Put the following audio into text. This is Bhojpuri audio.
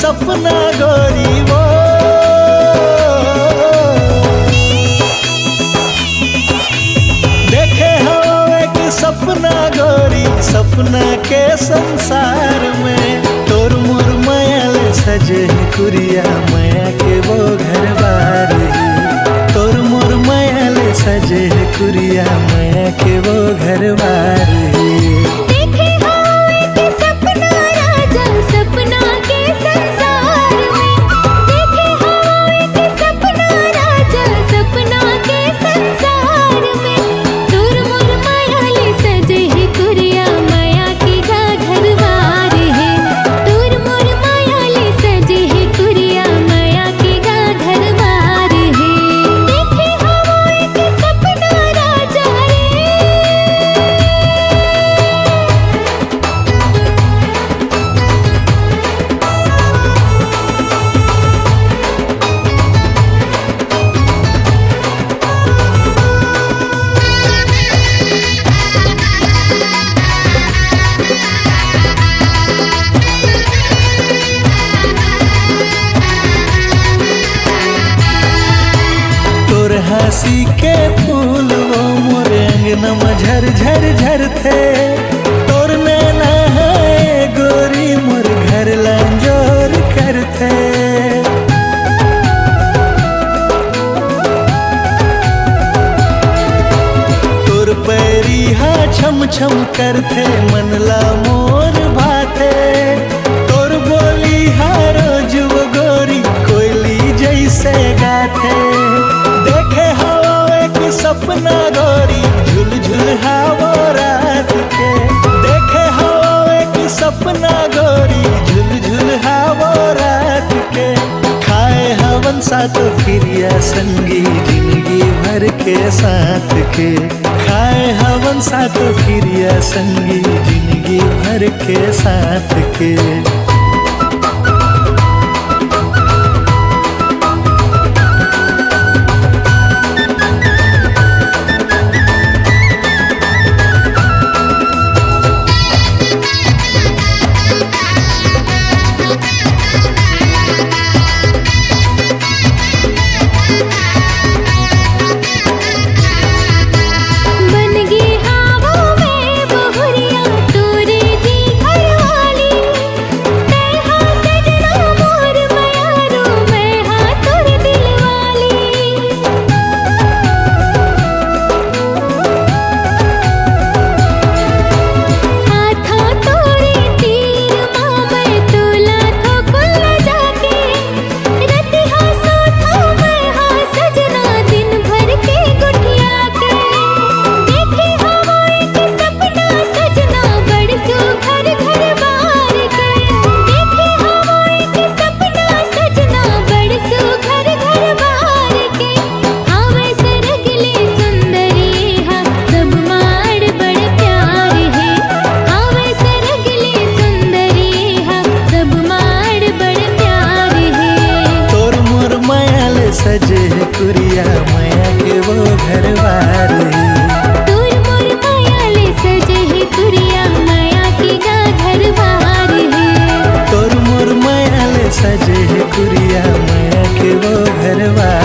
सपना गोरी वो। देखे हो एक सपना गोरी, सपना के संसार में तोर मोर मायल सजे कुरिया माया के वो घर बार ही। तोर मोर मायल सजे कुरिया माया के वो घर बार ही। हंसी के फूल वो मोरे अंगना में झर झर झर थे। तोर नैना है गोरी मोर घर लांजोर करते। तोर पैरी हा छम छम करते मनला मोर भाते। तोर बोली हा रोज वो गोरी कोयली जैसे गाते। देखे हो एक सपना गोरी झुल झुल हावो रात के। देखे हो एक सपना गोरी झुल झुल हावो रात के। खाए हवन साथ फिरिया संगी जिंदगी भर के साथ के। खाए हवन साथ फिरिया संगी जिंदगी भर के साथ के। सजे कुरिया माया के वो घर बार ही। तोर मोर माया ले सजे कुरिया माया के घर बार ही। तोर मोर माया ले सजे कुरिया माया के वो घर बार।